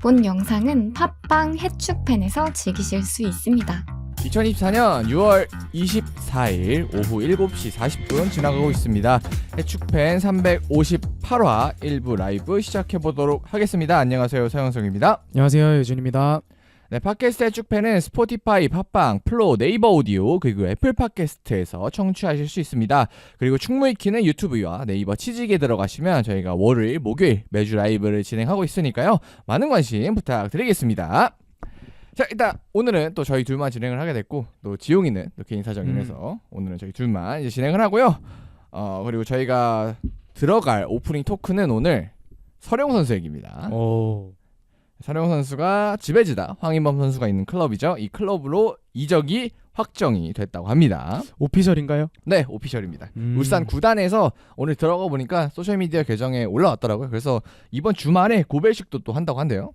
본 영상은 팟빵 해축팬에서 즐기실 수 있습니다. 2024년 6월 24일 오후 7시 40분 지나가고 있습니다. 해축팬 358화 1부 라이브 시작해보도록 하겠습니다. 안녕하세요, 서영석입니다. 안녕하세요, 유준입니다. 네, 팟캐스트 해축팬은 스포티파이, 팟빵, 플로우, 네이버 오디오, 그리고 애플 팟캐스트에서 청취하실 수 있습니다. 그리고 충무익히는 유튜브와 네이버 치직에 들어가시면 저희가 월요일, 목요일 매주 라이브를 진행하고 있으니까요. 많은 관심 부탁드리겠습니다. 자, 일단 오늘은 또 저희 둘만 진행을 하게 됐고, 또 지용이는 또 개인 사정이 인해서 오늘은 저희 둘만 이제 진행을 하고요. 그리고 저희가 들어갈 오프닝 토크는 오늘 서령 선수 얘기입니다. 서령 선수가 지베즈다 황인범 선수가 있는 클럽이죠. 이 클럽으로 이적이 확정이 됐다고 합니다. 오피셜인가요? 네, 오피셜입니다. 울산 구단에서 오늘 들어가 보니까 소셜미디어 계정에 올라왔더라고요. 그래서 이번 주말에 고별식도 또 한다고 한대요.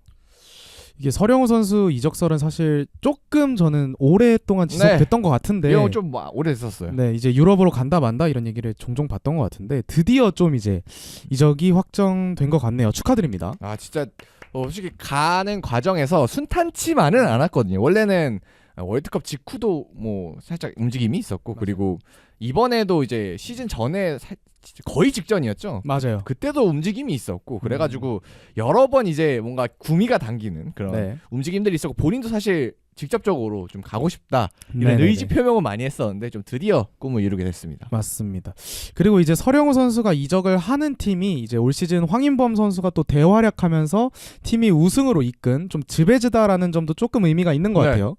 이게 서령우 선수 이적설은 사실 조금 저는 오랫동안 지속됐던 것 같은데 이거 좀 오래됐었어요. 네, 이제 유럽으로 간다 만다 이런 얘기를 종종 봤던 것 같은데 드디어 좀 이제 이적이 확정된 것 같네요. 축하드립니다. 아, 진짜 솔직히 가는 과정에서 순탄치만은 않았거든요. 원래는 월드컵 직후도 뭐 살짝 움직임이 있었고, 맞아요. 그리고 이번에도 이제 시즌 전에 거의 직전이었죠. 맞아요. 그때도 움직임이 있었고, 그래가지고 여러 번 이제 뭔가 구미가 당기는 그런 네. 움직임들이 있었고, 본인도 사실 직접적으로 좀 가고 싶다 이런 네네네. 의지 표명을 많이 했었는데 좀 드디어 꿈을 이루게 됐습니다. 맞습니다. 그리고 이제 서령우 선수가 이적을 하는 팀이 이제 올 시즌 황인범 선수가 또 대활약하면서 팀이 우승으로 이끈 좀 지베즈다라는 점도 조금 의미가 있는 것 네. 같아요.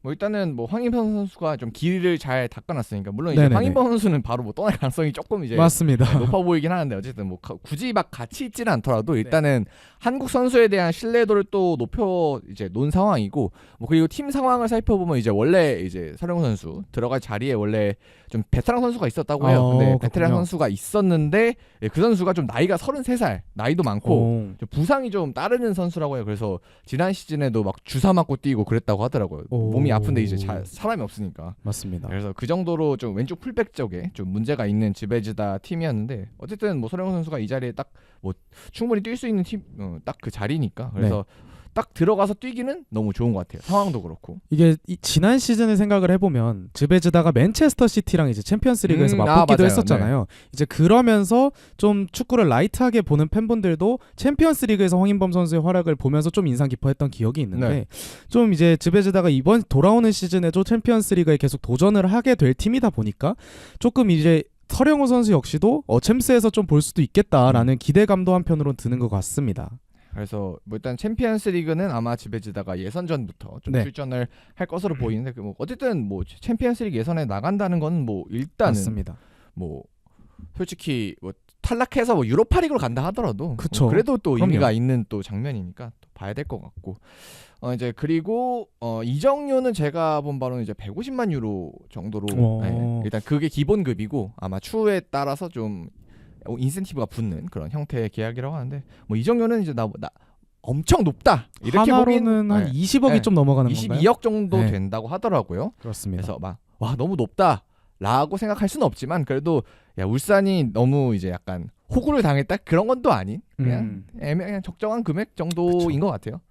뭐 일단은 뭐 황인범 선수가 좀 길을 잘 닦아놨으니까, 물론 이제 네네네. 황인범 선수는 바로 뭐 떠날 가능성이 조금 이제 맞습니다. 높아 보이긴 하는데, 어쨌든 뭐 굳이 막 같이 있지는 않더라도 일단은 한국 선수에 대한 신뢰도를 또 높여 이제 놓은 상황이고, 뭐 그리고 팀 상황을 살펴보면 이제 원래 이제 서령우 선수 들어갈 자리에 원래 좀 베테랑 선수가 있었다고 해요. 근데 베테랑 그렇군요. 선수가 있었는데 그 선수가 좀 나이가 33살, 나이도 많고 좀 부상이 좀 따르는 선수라고 해요. 그래서 지난 시즌에도 막 주사 맞고 뛰고 그랬다고 하더라고요. 몸이 아픈데 이제 사람이 없으니까. 맞습니다. 그래서 그 정도로 좀 왼쪽 풀백 쪽에 좀 문제가 있는 지베즈다 팀이었는데, 어쨌든 뭐 서령우 선수가 이 자리에 딱 뭐 충분히 뛸 수 있는 팀, 딱 그 자리니까. 그래서 딱 들어가서 뛰기는 너무 좋은 것 같아요. 상황도 그렇고. 이게 지난 시즌을 생각을 해보면 지베즈다가 맨체스터 시티랑 이제 챔피언스리그에서 맞붙기도 맞아요. 했었잖아요. 이제 그러면서 좀 축구를 라이트하게 보는 팬분들도 챔피언스리그에서 황인범 선수의 활약을 보면서 좀 인상 깊어했던 기억이 있는데, 좀 이제 지베즈다가 이번 돌아오는 시즌에도 챔피언스리그에 계속 도전을 하게 될 팀이다 보니까 조금 이제 서령우 선수 역시도 챔스에서 좀 볼 수도 있겠다라는 기대감도 한편으로는 드는 것 같습니다. 그래서 뭐 일단 챔피언스리그는 아마 지베즈다가 예선전부터 좀 출전을 할 것으로 보이는데, 뭐 어쨌든 뭐 챔피언스리그 예선에 나간다는 건 뭐 일단은 맞습니다. 뭐 솔직히 뭐 탈락해서 뭐 유로파리그로 간다 하더라도 그쵸. 그래도 또 그럼요. 의미가 있는 또 장면이니까 또 봐야 될 것 같고, 이제 그리고 이적료는 제가 본 바로는 이제 150만 유로 정도로 일단 그게 기본급이고, 아마 추후에 따라서 좀 인센티브가 붙는 그런 형태의 계약이라고 하는데, 뭐 이적료는 이제 나 엄청 높다 이렇게 하나로는 보긴 한 20억이 좀 넘어가는 22억 정도 네. 된다고 하더라고요. 그렇습니다. 그래서 막 와 너무 높다라고 생각할 수는 없지만, 그래도 야 울산이 너무 이제 약간 호구를 당했다 그런 건 또 아닌 그냥 그냥 적정한 금액 정도인 것 같아요.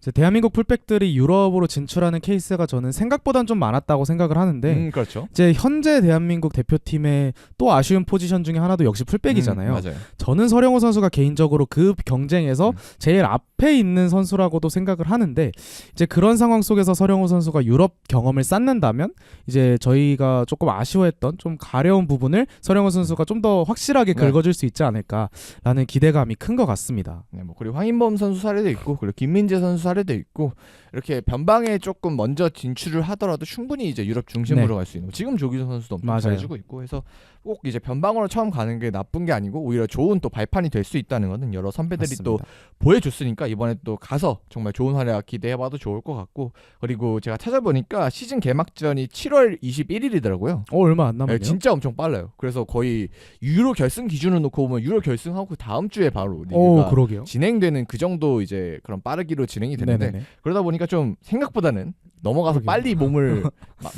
이제 대한민국 풀백들이 유럽으로 진출하는 케이스가 저는 생각보단 좀 많았다고 생각을 하는데, 그렇죠. 이제 현재 대한민국 대표팀의 또 아쉬운 포지션 중에 하나도 역시 풀백이잖아요. 맞아요. 저는 서령우 선수가 개인적으로 그 경쟁에서 제일 앞에 있는 선수라고도 생각을 하는데, 이제 그런 상황 속에서 서령우 선수가 유럽 경험을 쌓는다면 이제 저희가 조금 아쉬워했던 좀 가려운 부분을 서령우 선수가 좀 더 확실하게 긁어줄 수 있지 않을까라는 기대감이 큰 것 같습니다. 네, 뭐 그리고 황인범 선수 사례도 있고, 그리고 김민재 선수 사례도 있고, 이렇게 변방에 조금 먼저 진출을 하더라도 충분히 이제 유럽 중심으로 갈 수 있는, 지금 조기성 선수도 엄청 맞아요. 잘해주고 있고 해서 꼭 이제 변방으로 처음 가는 게 나쁜 게 아니고 오히려 좋은 또 발판이 될 수 있다는 거는 여러 선배들이 맞습니다. 또 보여줬으니까 이번에 또 가서 정말 좋은 활약 기대해봐도 좋을 것 같고, 그리고 제가 찾아보니까 시즌 개막전이 7월 21일이더라고요. 얼마 안 남았네요. 진짜 엄청 빨라요. 그래서 거의 유로 결승 기준으로 놓고 보면 유로 결승하고 그 다음 주에 바로 리그가 그러게요. 진행되는 그 정도 이제 그런 빠르기로 진행이 되는데, 네네네. 그러다 보니까 좀 생각보다는 넘어가서 그러게요. 빨리 몸을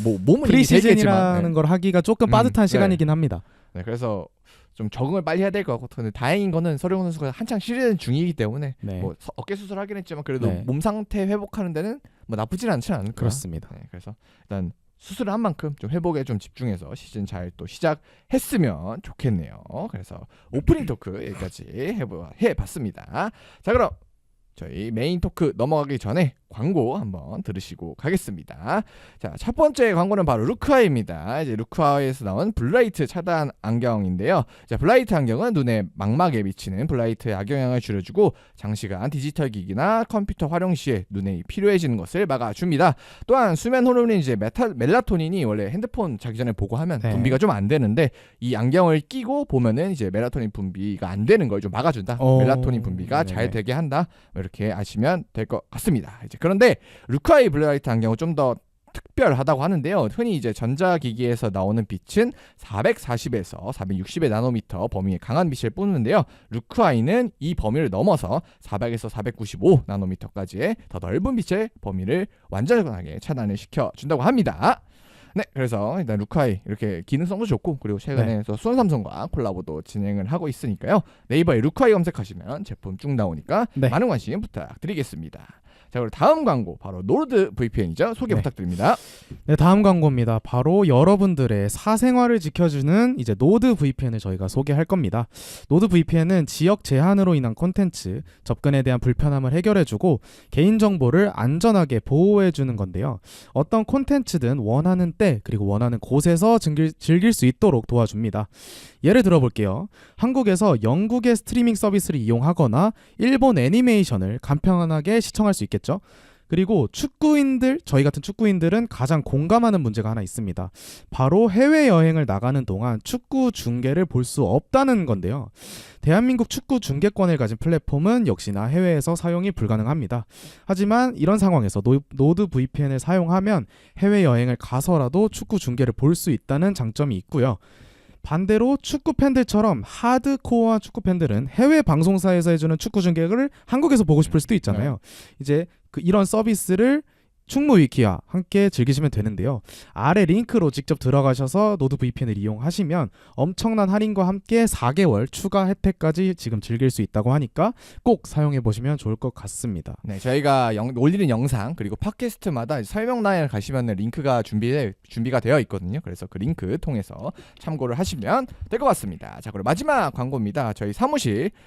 몸은 이미 프리시즌이라는 되겠지만 걸 하기가 조금 빠듯한 시간이긴 합니다. 그래서 좀 적응을 빨리 해야 될 것 같고 근데 다행인 거는 서령훈 선수가 한창 시즌 중이기 때문에 네. 뭐 어깨 수술하긴 했지만 그래도 네. 몸 상태 회복하는 데는 뭐 나쁘진 않지 않을까. 그렇습니다. 네, 그래서 일단 수술을 한 만큼 좀 회복에 좀 집중해서 시즌 잘 또 시작했으면 좋겠네요. 그래서 오프닝 토크 여기까지 해봤습니다. 자 그럼 저희 메인 토크 넘어가기 전에 광고 한번 들으시고 가겠습니다. 자, 첫 번째 광고는 바로 루크아이입니다. 이제 루크아이에서 나온 블라이트 차단 안경인데요. 자, 블라이트 안경은 눈의 망막에 미치는 블라이트의 악영향을 줄여주고 장시간 디지털 기기나 컴퓨터 활용 시에 눈에 필요해지는 것을 막아줍니다. 또한 수면 호르몬인 이제 멜라토닌이 원래 핸드폰 자기 전에 보고 하면 네. 분비가 좀 안 되는데 이 안경을 끼고 보면은 이제 멜라토닌 분비가 안 되는 걸 좀 막아준다. 멜라토닌 분비가 네네. 잘 되게 한다. 이렇게 아시면 될 것 같습니다. 이제 그런데 루카이 블라이트 안경은 좀 더 특별하다고 하는데요. 흔히 이제 전자기기에서 나오는 빛은 440에서 460의 나노미터 범위의 강한 빛을 뿜는데요. 루크아이는 이 범위를 넘어서 400에서 495 나노미터까지의 더 넓은 빛의 범위를 완전하게 차단을 시켜준다고 합니다. 네, 그래서 일단 루카이 이렇게 기능성도 좋고 그리고 최근에 또 수원삼성과 콜라보도 진행을 하고 있으니까요. 네이버에 루카이 검색하시면 제품 쭉 나오니까 네. 많은 관심 부탁드리겠습니다. 자, 그리고 다음 광고 바로 노르드 VPN이죠. 소개 네. 부탁드립니다. 네, 다음 광고입니다. 바로 여러분들의 사생활을 지켜주는 이제 노드 VPN을 저희가 소개할 겁니다. 노드 VPN은 지역 제한으로 인한 콘텐츠 접근에 대한 불편함을 해결해주고 개인정보를 안전하게 보호해주는 건데요. 어떤 콘텐츠든 원하는 때 그리고 원하는 곳에서 즐길 수 있도록 도와줍니다. 예를 들어볼게요. 한국에서 영국의 스트리밍 서비스를 이용하거나 일본 애니메이션을 간편하게 시청할 수 있겠죠. 그리고 저희 같은 축구인들은 가장 공감하는 문제가 하나 있습니다. 바로 해외여행을 나가는 동안 축구 중계를 볼 수 없다는 건데요. 대한민국 축구 중계권을 가진 플랫폼은 역시나 해외에서 사용이 불가능합니다. 하지만 이런 상황에서 노드 VPN을 사용하면 해외여행을 가서라도 축구 중계를 볼 수 있다는 장점이 있고요. 반대로 축구 팬들처럼 하드코어한 축구 팬들은 해외 방송사에서 해주는 축구 중계를 한국에서 보고 싶을 수도 있잖아요. 이제 이런 서비스를 충무 위키와 함께 즐기시면 되는데요. 아래 링크로 직접 들어가셔서 노드 VPN을 이용하시면 엄청난 할인과 함께 4개월 추가 혜택까지 지금 즐길 수 있다고 하니까 꼭 사용해 보시면 좋을 것 같습니다. 네, 저희가 올리는 영상 그리고 팟캐스트마다 설명란에 가시면 링크가 준비가 되어 있거든요. 그래서 그 링크 통해서 참고를 하시면 될 것 같습니다. 자, 그리고 마지막 광고입니다. 저희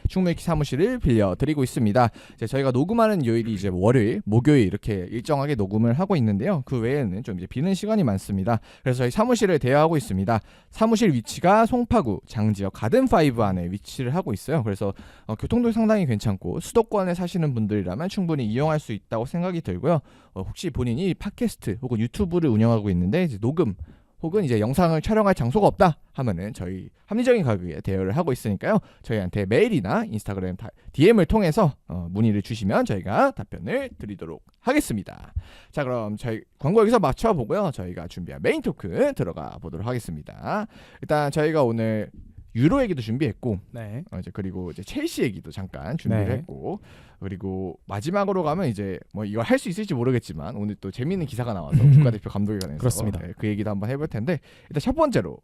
충무위키 사무실을 빌려드리고 있습니다. 이제 저희가 녹음하는 요일이 이제 월요일, 목요일 이렇게 일정하게 녹음을 하고 있는데요. 그 외에는 좀 이제 비는 시간이 많습니다. 그래서 저희 사무실을 대여하고 있습니다. 사무실 위치가 송파구 장지역 가든5 안에 위치를 하고 있어요. 그래서 교통도 상당히 괜찮고 수도권에 사시는 분들이라면 충분히 이용할 수 있다고 생각이 들고요. 혹시 본인이 팟캐스트 혹은 유튜브를 운영하고 있는데 이제 녹음 혹은 이제 영상을 촬영할 장소가 없다 하면은 저희 합리적인 가격에 대여를 하고 있으니까요. 저희한테 메일이나 인스타그램 DM을 통해서 문의를 주시면 저희가 답변을 드리도록 하겠습니다. 자, 그럼 저희 광고 여기서 맞춰보고요. 저희가 준비한 메인 토크 들어가 보도록 하겠습니다. 일단 저희가 오늘 유로 얘기도 준비했고, 네. 이제 그리고 이제 첼시 얘기도 잠깐 준비를 네. 했고, 그리고 마지막으로 가면 이제 뭐 이걸 할 수 있을지 모르겠지만 오늘 또 재미있는 기사가 나와서 국가대표 감독에 관해서 그렇습니다. 그 얘기도 한번 해볼 텐데 일단 첫 번째로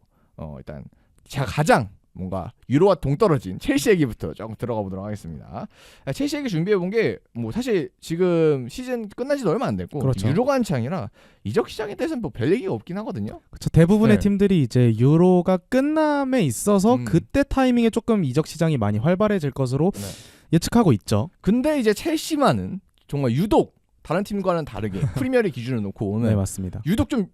일단 제가 가장 뭔가 유로와 동떨어진 첼시 얘기부터 조금 들어가 보도록 하겠습니다. 첼시 얘기 준비해 본 게 뭐 사실 지금 시즌 끝나지도 얼마 안 됐고 그렇죠. 유로가 한창이라 이적 시장에 대해서는 뭐 별 얘기가 없긴 하거든요. 그렇죠. 대부분의 네. 팀들이 이제 유로가 끝남에 있어서 음. 그때 타이밍에 조금 이적 시장이 많이 활발해질 것으로 네. 예측하고 있죠. 근데 이제 첼시만은 정말 유독 다른 팀과는 다르게 프리미어리그 기준을 놓고 오늘 네, 맞습니다. 유독 좀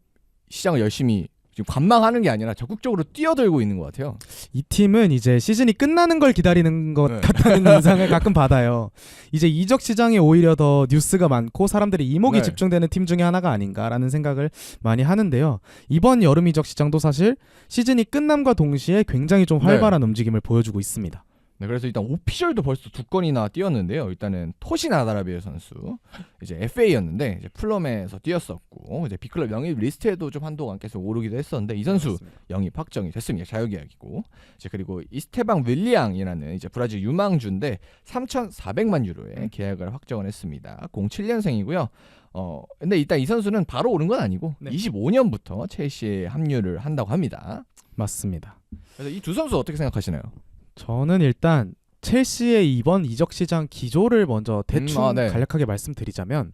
시장을 열심히 지금 관망하는 게 아니라 적극적으로 뛰어들고 있는 것 같아요. 이 팀은 이제 시즌이 끝나는 걸 기다리는 것 네. 같다는 인상을 가끔 받아요. 이제 이적 시장에 오히려 더 뉴스가 많고 사람들이 이목이 네. 집중되는 팀 중에 하나가 아닌가라는 생각을 많이 하는데요. 이번 여름 이적 시장도 사실 시즌이 끝남과 동시에 굉장히 좀 활발한 움직임을 보여주고 있습니다. 네, 그래서 일단 오피셜도 벌써 2건이나 뛰었는데요. 일단은 토신 아다라비에 선수 이제 FA였는데 이제 풀럼에서 뛰었었고 이제 B클럽 영입 리스트에도 좀 한동안 계속 오르기도 했었는데 이 선수 맞습니다. 영입 확정이 됐습니다. 자유계약이고 이제 그리고 이스테방 윌리앙이라는 이제 브라질 유망주인데 3,400만 유로에 계약을 확정을 했습니다. 07년생이고요. 근데 일단 이 선수는 바로 오른 건 아니고 네. 25년부터 첼시에 합류를 한다고 합니다. 맞습니다. 그래서 이 두 선수 어떻게 생각하시나요? 저는 일단 첼시의 이번 이적 시장 기조를 먼저 대충 네. 간략하게 말씀드리자면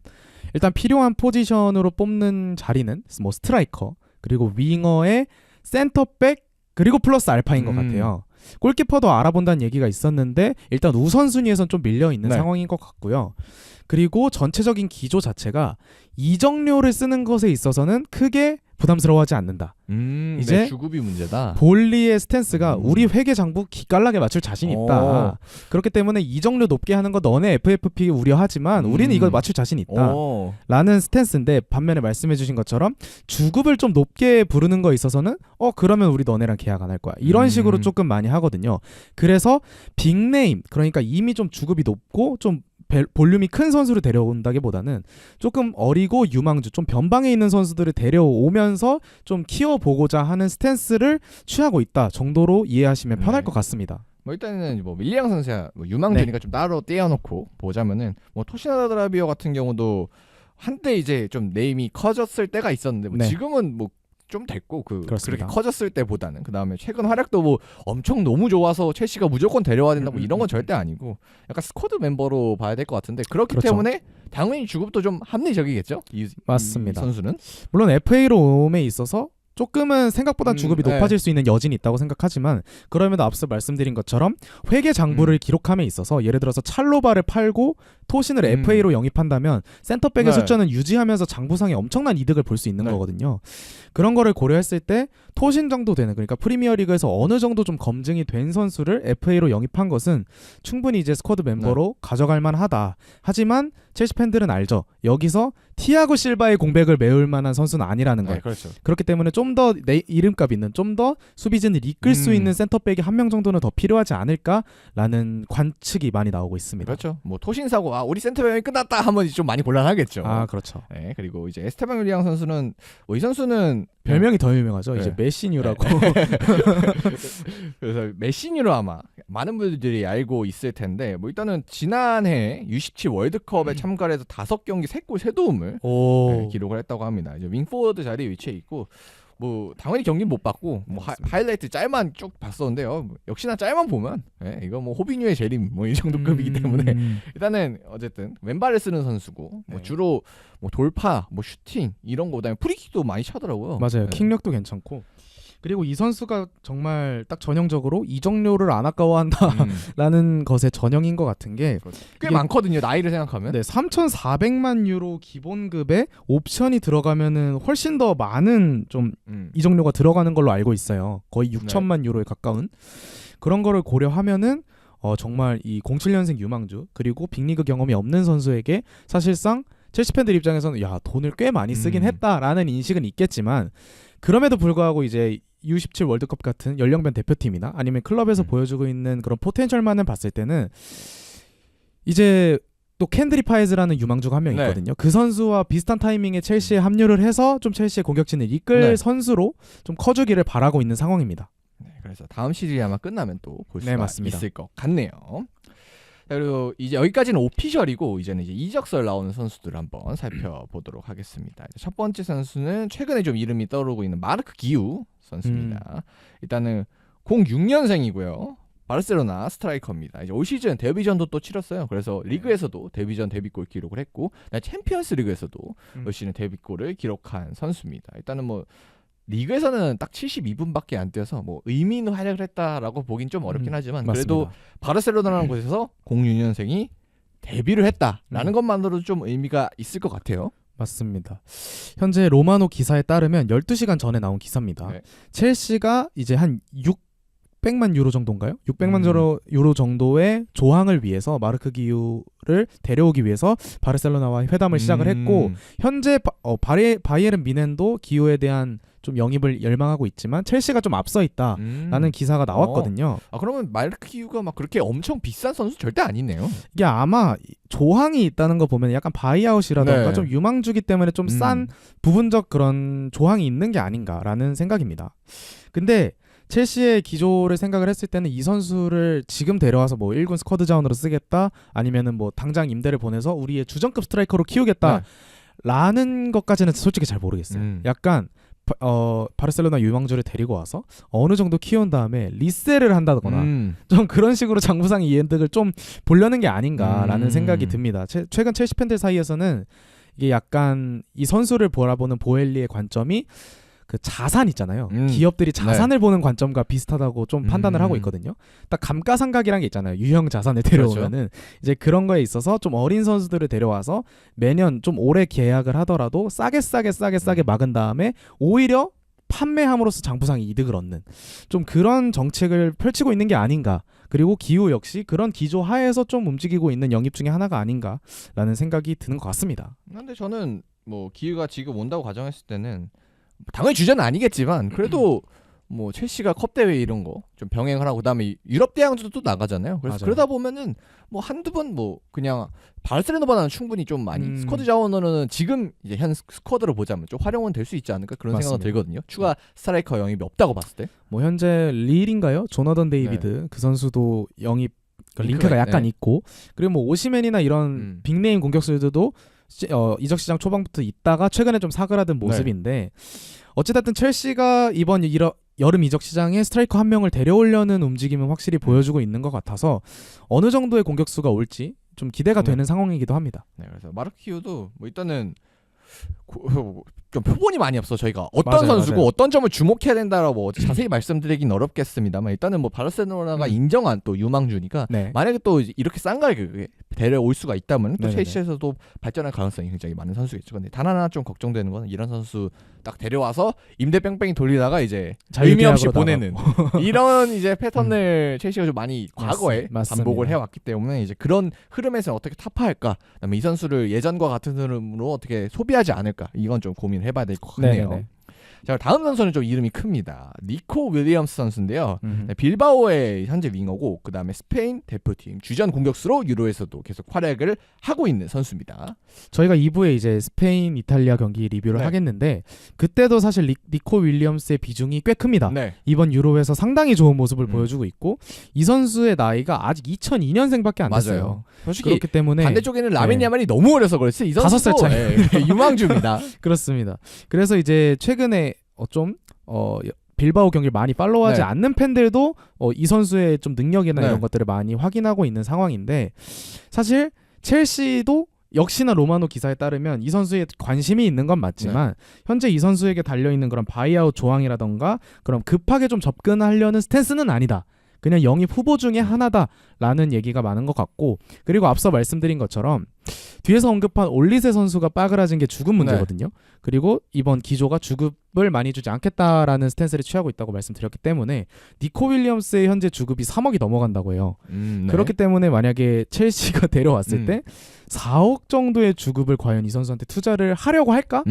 일단 필요한 포지션으로 뽑는 자리는 뭐 스트라이커 그리고 윙어의 센터백 그리고 플러스 알파인 것 같아요. 골키퍼도 알아본다는 얘기가 있었는데 일단 우선순위에선 좀 밀려있는 네. 상황인 것 같고요. 그리고 전체적인 기조 자체가 이적료를 쓰는 것에 있어서는 크게 부담스러워하지 않는다. 이제 이제 주급이 문제다. 볼리의 스탠스가 우리 회계 장부 기깔나게 맞출 자신 있다. 그렇기 때문에 이적료 높게 하는 거 너네 FFP 우려하지만 우리는 이걸 맞출 자신 있다. 라는 스탠스인데 반면에 말씀해주신 것처럼 주급을 좀 높게 부르는 거에 있어서는 그러면 우리 너네랑 계약 안 할 거야. 이런 식으로 조금 많이 하거든요. 그래서 빅네임 그러니까 이미 좀 주급이 높고 좀 볼륨이 큰 선수를 데려온다기보다는 조금 어리고 유망주 좀 변방에 있는 선수들을 데려오면서 좀 키워보고자 하는 스탠스를 취하고 있다 정도로 이해하시면 편할 네. 것 같습니다. 뭐 일단은 뭐 밀리앙 선수야 뭐 유망주니까 좀 따로 떼어놓고 보자면은 뭐 토시나드라비오 같은 경우도 한때 이제 좀 네임이 커졌을 때가 있었는데 뭐 네. 지금은 뭐 좀 됐고 그렇게 그렇습니다. 커졌을 때보다는 그 다음에 최근 활약도 뭐 엄청 너무 좋아서 첼시가 무조건 데려와야 된다 뭐 이런 건 절대 아니고 약간 스쿼드 멤버로 봐야 될 것 같은데 그렇기 그렇죠. 때문에 당연히 주급도 좀 합리적이겠죠. 맞습니다. 이 선수는 물론 FA로 옴에 있어서 조금은 생각보다 주급이 네. 높아질 수 있는 여진이 있다고 생각하지만 그럼에도 앞서 말씀드린 것처럼 회계 장부를 기록함에 있어서 예를 들어서 찰로바를 팔고 토신을 FA로 영입한다면 센터백의 네. 숫자는 유지하면서 장부상에 엄청난 이득을 볼 수 있는 네. 거거든요. 그런 거를 고려했을 때 토신 정도 되는 그러니까 프리미어리그에서 어느 정도 좀 검증이 된 선수를 FA로 영입한 것은 충분히 이제 스쿼드 멤버로 가져갈 만하다. 하지만 첼시 팬들은 알죠. 여기서 티아고 실바의 공백을 메울 만한 선수는 아니라는 걸. 네, 그렇죠. 그렇기 때문에 좀 더 내 이름값 있는 좀 더 수비진을 이끌 수 있는 센터백이 한 명 정도는 더 필요하지 않을까라는 관측이 많이 나오고 있습니다. 그렇죠. 뭐 토신 사고 우리 센터백이 끝났다 하면 좀 많이 곤란하겠죠. 그렇죠. 네, 그리고 이제 에스테방 윌리앙 선수는 이 선수는 별명이 더 유명하죠. 네. 이제 메시뉴라고. 그래서 메시니로 아마 많은 분들이 알고 있을 텐데 뭐 일단은 지난해 U17 월드컵에 참가를 해서 5경기 3골 3도움을 오. 기록을 했다고 합니다. 이제 윙포워드 자리에 위치해 있고 뭐 당연히 경기는 못 봤고 뭐 하이라이트 짤만 쭉 봤었는데요. 역시나 짤만 보면 이거 뭐 호비뉴의 재림 뭐 이 정도 급이기 때문에 일단은 어쨌든 왼발을 쓰는 선수고 뭐 주로 뭐 돌파, 뭐 슈팅 이런 거 그다음에 프리킥도 많이 차더라고요. 맞아요. 네. 킥력도 괜찮고. 그리고 이 선수가 정말 딱 전형적으로 이적료를 안 아까워한다라는 것의 전형인 것 같은 게 꽤 이게- 많거든요. 나이를 생각하면. 네, 3,400만 유로 기본급에 옵션이 들어가면은 훨씬 더 많은 좀 이적료가 들어가는 걸로 알고 있어요. 거의 6천만 유로에 가까운 그런 거를 고려하면은 정말 이 07년생 유망주 그리고 빅리그 경험이 없는 선수에게 사실상 첼시 팬들 입장에서는 야 돈을 꽤 많이 쓰긴 했다라는 인식은 있겠지만 그럼에도 불구하고 이제 U17 월드컵 같은 연령별 대표팀이나 아니면 클럽에서 보여주고 있는 그런 포텐셜만을 봤을 때는 이제 또 캔드리 파이즈라는 유망주가 한 명 네. 있거든요. 그 선수와 비슷한 타이밍에 첼시에 합류를 해서 좀 첼시의 공격진을 이끌 네. 선수로 좀 커주기를 바라고 있는 상황입니다. 네, 그래서 다음 시즌이 아마 끝나면 또 볼 네, 수가 맞습니다. 있을 것 같네요. 자, 그리고 이제 여기까지는 오피셜이고 이제는 이제 이적설 나오는 선수들 한번 살펴보도록 하겠습니다. 첫 번째 선수는 최근에 좀 이름이 떠오르고 있는 마르크 기우 선수입니다. 일단은 06년생이고요. 바르셀로나 스트라이커입니다. 이제 올 시즌 데뷔전도 또 치렀어요. 그래서 리그에서도 데뷔전 데뷔골 기록을 했고 챔피언스 리그에서도 올 시즌 데뷔골을 기록한 선수입니다. 일단은 뭐 리그에서는 딱 72분밖에 안 뛰어서 뭐 의미 있는 활약을 했다라고 보긴 좀 어렵긴 하지만 그래도 바르셀로나라는 곳에서 06년생이 데뷔를 했다라는 것만으로도 좀 의미가 있을 것 같아요. 맞습니다. 현재 로마노 기사에 따르면 12시간 전에 나온 기사입니다. 네. 첼시가 이제 한 600만 유로 정도인가요? 600만 유로 정도의 조항을 위해서 마르크 기유를 데려오기 위해서 바르셀로나와 회담을 시작을 했고 현재 바이에른 뮌헨도 기유에 대한 좀 영입을 열망하고 있지만 첼시가 좀 앞서 있다라는 기사가 나왔거든요. 그러면 마르크 기유가 막 그렇게 엄청 비싼 선수 절대 아니네요. 이게 아마 조항이 있다는 거 보면 약간 바이아웃이라던가 네. 좀 유망주기 때문에 좀 싼 부분적 그런 조항이 있는 게 아닌가라는 생각입니다. 근데 첼시의 기조를 생각을 했을 때는 이 선수를 지금 데려와서 뭐 1군 스쿼드 자원으로 쓰겠다 아니면은 뭐 당장 임대를 보내서 우리의 주전급 스트라이커로 키우겠다라는 것까지는 솔직히 잘 모르겠어요. 약간 바르셀로나 유망주를 데리고 와서 어느 정도 키운 다음에 리셀을 한다거나 좀 그런 식으로 장부상 이득을 좀 보려는 게 아닌가라는 생각이 듭니다. 최근 첼시 팬들 사이에서는 이게 약간 이 선수를 바라보는 보엘리의 관점이 그 자산 있잖아요. 기업들이 자산을 보는 관점과 비슷하다고 좀 판단을 하고 있거든요. 딱 감가상각이란 게 있잖아요. 유형 자산을 데려오면은 그렇죠. 이제 그런 거에 있어서 좀 어린 선수들을 데려와서 매년 좀 오래 계약을 하더라도 싸게 막은 다음에 오히려 판매함으로써 장부상이 이득을 얻는 좀 그런 정책을 펼치고 있는 게 아닌가. 그리고 기후 역시 그런 기조 하에서 좀 움직이고 있는 영입 중에 하나가 아닌가라는 생각이 드는 것 같습니다. 근데 저는 뭐 기유가 지금 온다고 가정했을 때는 당연히 주제는 아니겠지만 그래도 뭐 첼시가 컵 대회 이런 거 좀 병행을 하고 그다음에 유럽 대항전도 또 나가잖아요. 그래서 맞아요. 그러다 보면은 뭐 한두 번 뭐 그냥 바르셀로나보다는 충분히 좀 많이 스쿼드 자원으로는 지금 이제 현 스쿼드를 보자면 좀 활용은 될 수 있지 않을까 그런 맞습니다. 생각은 들거든요. 추가 스트라이커 영입이 없다고 봤을 때. 뭐 현재 릴인가요? 조나던 데이비드 그 선수도 영입 링크가 약간 있고 그리고 뭐 오시맨이나 이런 빅네임 공격수들도 이적 시장 초반부터 있다가 최근에 좀 사그라든 모습인데 어찌됐든 첼시가 이번 여름 이적 시장에 스트라이커 한 명을 데려오려는 움직임은 확실히 보여주고 있는 것 같아서 어느 정도의 공격수가 올지 좀 기대가 되는 상황이기도 합니다. 네, 그래서 마르크 기유도 뭐 일단은 좀 표본이 많이 없어. 저희가 어떤 맞아요, 선수고 맞아요. 어떤 점을 주목해야 된다라고 뭐 자세히 말씀드리긴 어렵겠습니다만 일단은 뭐 바르셀로나가 인정한 또 유망주니까 네. 만약에 또 이렇게 싼 가격에 데려올 수가 있다면 또 네네네. 첼시에서도 발전할 가능성이 굉장히 많은 선수겠죠. 근데 단 하나 좀 걱정되는 거는 이런 선수 딱 데려와서 임대 뺑뺑이 돌리다가 이제 의미 없이 보내는 이런 이제 패턴을 첼시가 좀 많이 과거에 맞습니다. 반복을 해왔기 때문에 이제 그런 흐름에서 어떻게 타파할까, 그다음에 이 선수를 예전과 같은 흐름으로 어떻게 소비하지 않을까, 이건 좀 고민을 해봐야 될 것 같네요. 네네네. 자, 다음 선수는 좀 이름이 큽니다. 니코 윌리엄스 선수인데요. 빌바오의 현재 윙어고 그다음에 스페인 대표팀 주전 공격수로 유로에서도 계속 활약을 하고 있는 선수입니다. 저희가 2부에 이제 스페인, 이탈리아 경기 리뷰를 네. 하겠는데 그때도 사실 니코 윌리엄스의 비중이 꽤 큽니다. 네. 이번 유로에서 상당히 좋은 모습을 보여주고 있고 이 선수의 나이가 아직 2002년생밖에 안 됐어요. 맞아요. 솔직히 그렇기 때문에 반대쪽에는 라민 네. 야말이 너무 어려서 그렇지 이 선수도 5살 차이. 유망주입니다. 그렇습니다. 그래서 이제 최근에 빌바오 경기를 많이 팔로우하지 네. 않는 팬들도 이 선수의 좀 능력이나 네. 이런 것들을 많이 확인하고 있는 상황인데 사실 첼시도 역시나 로마노 기사에 따르면 이 선수에 관심이 있는 건 맞지만 현재 이 선수에게 달려있는 그런 바이아웃 조항이라던가 그럼 급하게 좀 접근하려는 스탠스는 아니다. 그냥 영입 후보 중에 하나다라는 얘기가 많은 것 같고 그리고 앞서 말씀드린 것처럼 뒤에서 언급한 올리세 선수가 빠그라진 게 주급 문제거든요. 그리고 이번 기조가 주급을 많이 주지 않겠다라는 스탠스를 취하고 있다고 말씀드렸기 때문에 니코 윌리엄스의 현재 주급이 3억이 넘어간다고 해요. 네. 그렇기 때문에 만약에 첼시가 데려왔을 때 4억 정도의 주급을 과연 이 선수한테 투자를 하려고 할까?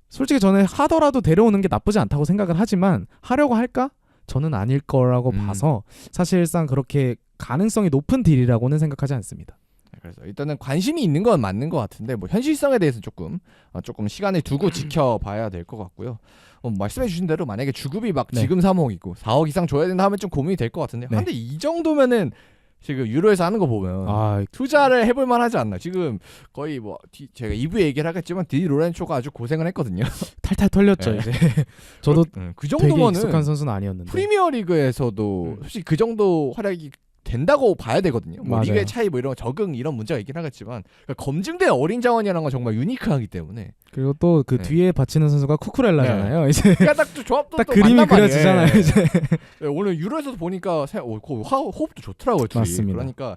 솔직히 저는 하더라도 데려오는 게 나쁘지 않다고 생각을 하지만 하려고 할까? 저는 아닐 거라고 봐서 사실상 그렇게 가능성이 높은 딜이라고는 생각하지 않습니다. 그래서 일단은 관심이 있는 건 맞는 것 같은데 뭐 현실성에 대해서 조금 시간을 두고 지켜봐야 될 것 같고요. 말씀해주신 대로 만약에 주급이 막 지금 3억이고 4억 이상 줘야 된다 하면 좀 고민이 될 것 같은데 근데 이 정도면은 지금 유로에서 하는 거 보면 투자를 해볼 만하지 않나. 지금 거의 뭐 제가 2부에 얘기를 하겠지만 디 로렌초가 아주 고생을 했거든요. 탈탈 털렸죠. 이제 저도 그 되게 정도면은 익숙한 선수는 아니었는데 프리미어리그에서도 솔직히 그 정도 활약이 된다고 봐야 되거든요. 뭐 맞아요. 리그의 차이 뭐 이런 적응 이런 문제가 있긴 하겠지만 그러니까 검증된 어린 자원이라는 건 정말 유니크하기 때문에 그리고 또 그 뒤에 받치는 선수가 쿠쿠렐라잖아요. 이제 그러니까 딱 조합도 딱 또 그림이 맞단 말이에요. 그려지잖아요. 이제 오늘 유로에서도 보니까 호흡도 좋더라고요. 둘이. 맞습니다. 그러니까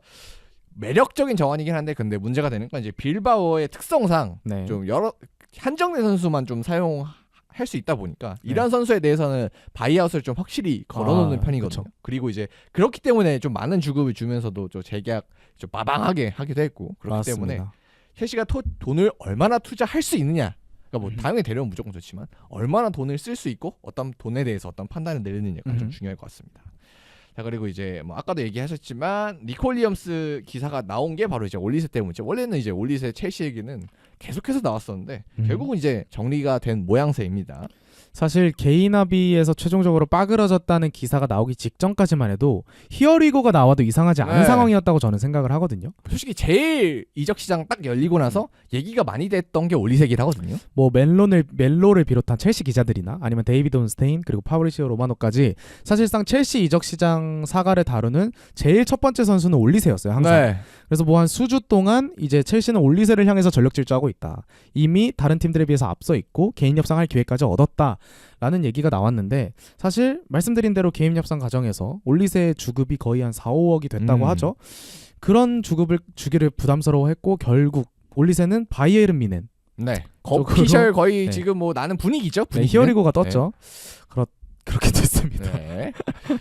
매력적인 자원이긴 한데 근데 문제가 되는 건 이제 빌바오의 특성상 좀 여러 한정된 선수만 좀 사용 할 수 있다 보니까 이런 선수에 대해서는 바이아웃을 좀 확실히 걸어놓는 편이거든요. 그쵸. 그리고 이제 그렇기 때문에 좀 많은 주급을 주면서도 좀 재계약 좀 빠방하게 하기도 했고 그렇기 맞습니다. 때문에 첼시가 돈을 얼마나 투자할 수 있느냐. 그러니까 뭐 당연히 데려오면 무조건 좋지만 얼마나 돈을 쓸 수 있고 어떤 돈에 대해서 어떤 판단을 내리느냐가 좀 중요할 것 같습니다. 자 그리고 이제 뭐 아까도 얘기하셨지만 니코 윌리엄스 기사가 나온 게 바로 이제 올리세 때문이죠. 원래는 이제 올리세 첼시 얘기는 계속해서 나왔었는데 결국은 이제 정리가 된 모양새입니다. 사실 개인 합의에서 최종적으로 빠그러졌다는 기사가 나오기 직전까지만 해도 히어리고가 나와도 이상하지 않은 상황이었다고 저는 생각을 하거든요. 솔직히 제일 이적 시장 딱 열리고 나서 얘기가 많이 됐던 게 올리세긴 하거든요. 뭐 멜로를 비롯한 첼시 기자들이나 아니면 데이비드 온스테인 그리고 파브리시오 로마노까지 사실상 첼시 이적 시장 사가를 다루는 제일 첫 번째 선수는 올리세였어요. 항상. 그래서 뭐 한 수주 동안 이제 첼시는 올리세를 향해서 전력 질주하고 있다. 이미 다른 팀들에 비해서 앞서 있고 개인 협상할 기회까지 얻었다라는 얘기가 나왔는데 사실 말씀드린 대로 개인 협상 과정에서 올리세의 주급이 거의 한 4, 5억이 됐다고 하죠. 그런 주급을 주기를 부담스러워했고 결국 올리세는 바이에른 미넨. 네. 오피셜 거의 네. 지금 뭐 나는 분위기죠. 네, 히어리고가 떴죠. 그렇게 됐습니다. 네.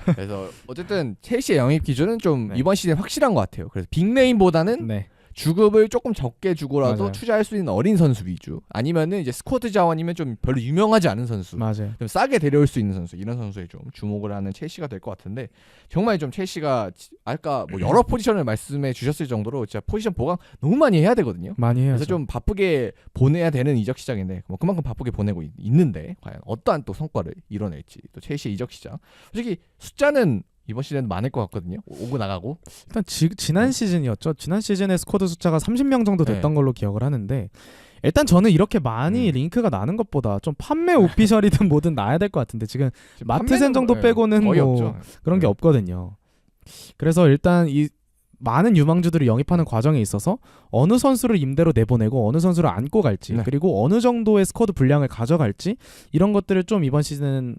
그래서 어쨌든 첼시의 영입 기준은 좀 이번 시즌 확실한 것 같아요. 그래서 빅네임보다는 주급을 조금 적게 주고라도 투자할 수 있는 어린 선수 위주 아니면은 이제 스쿼드 자원이면 좀 별로 유명하지 않은 선수 좀 싸게 데려올 수 있는 선수 이런 선수에 좀 주목을 하는 첼시가 될 것 같은데 정말 좀 첼시가 아까 뭐 여러 포지션을 말씀해 주셨을 정도로 진짜 포지션 보강 너무 많이 해야 되거든요. 많이 해야죠. 그래서 좀 바쁘게 보내야 되는 이적 시장인데 뭐 그만큼 바쁘게 보내고 있는데 과연 어떠한 또 성과를 이뤄낼지 또 첼시의 이적 시장 솔직히 숫자는 이번 시즌 많을 것 같거든요. 오고 나가고. 일단 지난 시즌이었죠. 지난 시즌에 스쿼드 숫자가 30명 정도 됐던 걸로 기억을 하는데 일단 저는 이렇게 많이 링크가 나는 것보다 좀 판매 오피셜이든 뭐든 나야 될 것 같은데 지금 마트센 정도 빼고는 거의 뭐 없죠. 그런 게 없거든요. 그래서 일단 이 많은 유망주들을 영입하는 과정에 있어서 어느 선수를 임대로 내보내고 어느 선수를 안고 갈지 그리고 어느 정도의 스쿼드 분량을 가져갈지 이런 것들을 좀 이번 시즌은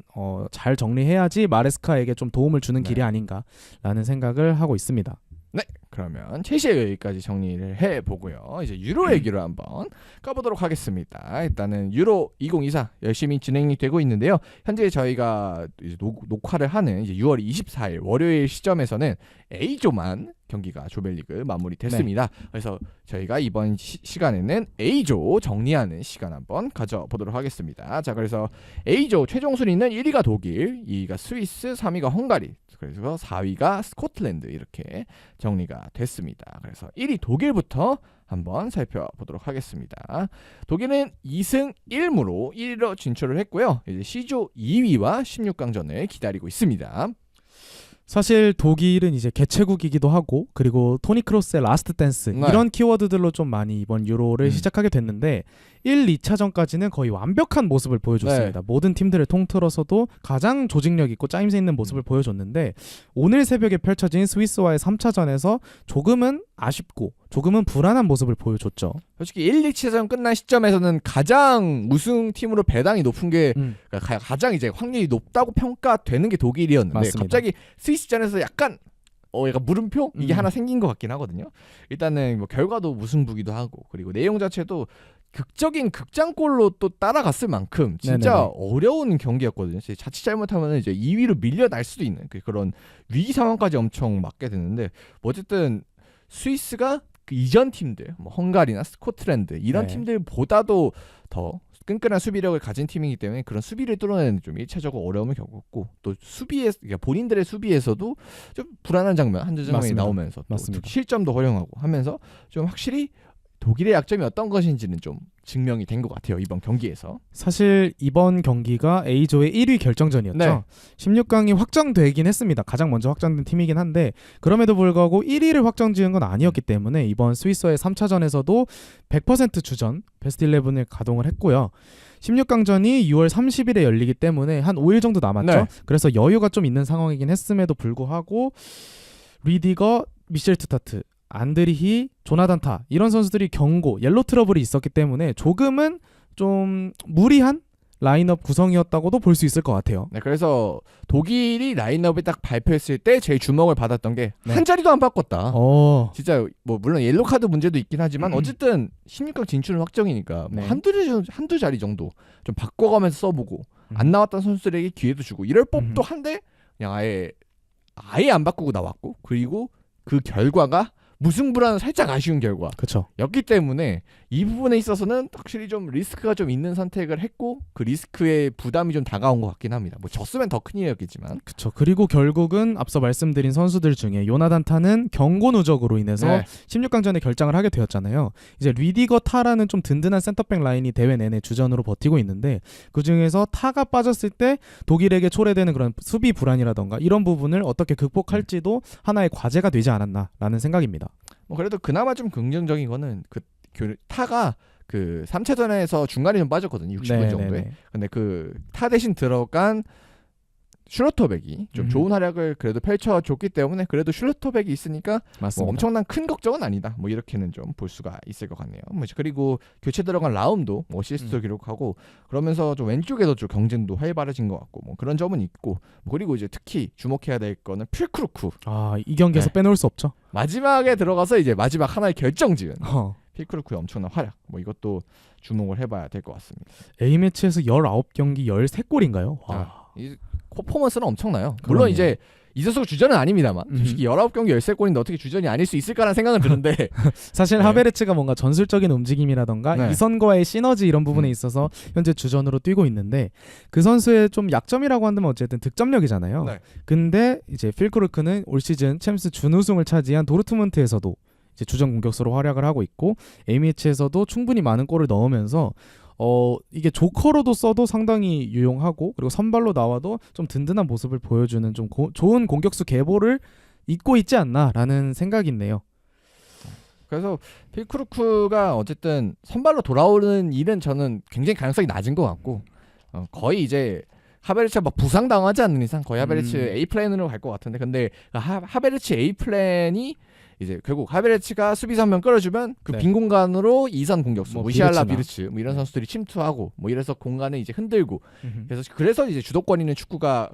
잘 정리해야지 마레스카에게 좀 도움을 주는 길이 아닌가라는 생각을 하고 있습니다. 네, 그러면 첼시의 여기까지 정리를 해보고요. 이제 유로 얘기로 한번 가보도록 하겠습니다. 일단은 유로 2024 열심히 진행이 되고 있는데요. 현재 저희가 이제 녹화를 하는 이제 6월 24일 월요일 시점에서는 A조만 경기가 조별리그 마무리됐습니다. 그래서 저희가 이번 시간에는 A조 정리하는 시간 한번 가져보도록 하겠습니다. 자, 그래서 A조 최종 순위는 1위가 독일, 2위가 스위스, 3위가 헝가리, 그래서 4위가 스코틀랜드 이렇게 정리가 됐습니다. 그래서 1위 독일부터 한번 살펴보도록 하겠습니다. 독일은 2승 1무로 1위로 진출을 했고요. 이제 C조 2위와 16강전을 기다리고 있습니다. 사실 독일은 이제 개최국이기도 하고 그리고 토니 크로스의 라스트 댄스 이런 키워드들로 좀 많이 이번 유로를 시작하게 됐는데 1, 2차전까지는 거의 완벽한 모습을 보여줬습니다. 모든 팀들을 통틀어서도 가장 조직력 있고 짜임새 있는 모습을 보여줬는데 오늘 새벽에 펼쳐진 스위스와의 3차전에서 조금은 아쉽고 조금은 불안한 모습을 보여줬죠. 솔직히 1, 2차전 끝난 시점에서는 가장 우승팀으로 배당이 높은 게 가장 이제 확률이 높다고 평가되는 게 독일이었는데 맞습니다. 갑자기 스위스전에서 약간 물음표 이게 하나 생긴 것 같긴 하거든요. 일단은 뭐 결과도 무승부기도 하고 그리고 내용 자체도 극적인 극장골로 또 따라갔을 만큼 진짜 어려운 경기였거든요. 자칫 잘못하면 이제 2위로 밀려날 수도 있는 그런 위기 상황까지 엄청 맞게 되는데 어쨌든 스위스가 그 이전 팀들, 뭐 헝가리나 스코틀랜드 이런 팀들보다도 더 끈끈한 수비력을 가진 팀이기 때문에 그런 수비를 뚫어내는 좀 1차적으로 어려움을 겪었고 또 수비에 그러니까 본인들의 수비에서도 좀 불안한 장면 한두 장면이 나오면서 또 실점도 허용하고 하면서 좀 확실히 독일의 약점이 어떤 것인지는 좀 증명이 된 것 같아요. 이번 경기에서. 사실 이번 경기가 A조의 1위 결정전이었죠. 16강이 확정되긴 했습니다. 가장 먼저 확정된 팀이긴 한데 그럼에도 불구하고 1위를 확정지은 건 아니었기 때문에 이번 스위스와의 3차전에서도 100% 주전 베스트 11을 가동을 했고요. 16강전이 6월 30일에 열리기 때문에 한 5일 정도 남았죠. 그래서 여유가 좀 있는 상황이긴 했음에도 불구하고 리디거, 미셸 트타트 안드리히, 조나단타 이런 선수들이 경고, 옐로 트러블이 있었기 때문에 조금은 좀 무리한 라인업 구성이었다고도 볼 수 있을 것 같아요. 네, 그래서 독일이 라인업을 딱 발표했을 때 제일 주목을 받았던 게 한 네. 자리도 안 바꿨다. 어. 진짜 뭐 물론 옐로 카드 문제도 있긴 하지만 어쨌든 16강 진출은 확정이니까 뭐 네. 한두 자리 정도 좀 바꿔가면서 써보고 안 나왔던 선수들에게 기회도 주고 이럴 법도 한데 그냥 아예 안 바꾸고 나왔고 그리고 그 결과가 무승부라는 살짝 아쉬운 결과. 그렇죠. 였기 때문에 이 부분에 있어서는 확실히 좀 리스크가 좀 있는 선택을 했고 그 리스크의 부담이 좀 다가온 것 같긴 합니다. 뭐 졌으면 더 큰일이었겠지만. 그렇죠. 그리고 결국은 앞서 말씀드린 선수들 중에 요나단 타는 경고 누적으로 인해서 네. 16강전에 결장을 하게 되었잖아요. 이제 리디거 타라는 좀 든든한 센터백 라인이 대회 내내 주전으로 버티고 있는데 그 중에서 타가 빠졌을 때 독일에게 초래되는 그런 수비 불안이라던가 이런 부분을 어떻게 극복할지도 하나의 과제가 되지 않았나라는 생각입니다. 뭐 그래도 그나마 좀 긍정적인 거는 그 타가 그 3차전에서 중간에 좀 빠졌거든요. 60분 정도에. 근데 그 타 대신 들어간 슐러터백이 좀 좋은 활약을 그래도 펼쳐줬기 때문에 그래도 슐러터백이 있으니까 맞습니다. 뭐 엄청난 큰 걱정은 아니다. 뭐 이렇게는 좀 볼 수가 있을 것 같네요. 뭐 그리고 교체 들어간 라움도 뭐 어시스트도 기록하고 그러면서 좀 왼쪽에서 좀 경쟁도 활발해진 것 같고 뭐 그런 점은 있고 뭐 그리고 이제 특히 주목해야 될 거는 필크루크. 이 경기에서 네. 빼놓을 수 없죠. 마지막에 들어가서 이제 마지막 하나의 결정지은 필크루크의 엄청난 활약. 뭐 이것도 주목을 해봐야 될 것 같습니다. A매치에서 19경기 13골인가요? 이 퍼포먼스는 엄청나요. 그러네요. 물론 이제 이 선수가 주전은 아닙니다만 솔직히 19경기 13골인데 어떻게 주전이 아닐 수 있을까라는 생각은 드는데 사실 네. 하베르츠가 뭔가 전술적인 움직임이라던가 네. 이선과의 시너지 이런 부분에 있어서 현재 주전으로 뛰고 있는데 그 선수의 좀 약점이라고 한다면 어쨌든 득점력이잖아요. 네. 근데 이제 필크루크는 올 시즌 챔스 준우승을 차지한 도르트문트에서도 이제 주전 공격수로 활약을 하고 있고 A매치에서도 충분히 많은 골을 넣으면서 이게 조커로도 써도 상당히 유용하고 그리고 선발로 나와도 좀 든든한 모습을 보여주는 좀 좋은 공격수 계보를 잇고 있지 않나라는 생각이 있네요. 그래서 필크루크가 어쨌든 선발로 돌아오는 일은 저는 굉장히 가능성이 낮은 것 같고 거의 이제 하베르츠가 막 부상당하지 않는 이상 거의 하베르츠 A 플랜으로 갈 것 같은데 근데 하베르츠 A 플랜이 이제 결국 하베르츠가 수비수 한 명 끌어주면 그 빈 공간으로 이선 공격수 뭐 무시알라 비르츠나. 비르츠 뭐 이런 선수들이 침투하고 뭐 이래서 공간을 이제 흔들고 그래서 이제 주도권 있는 축구가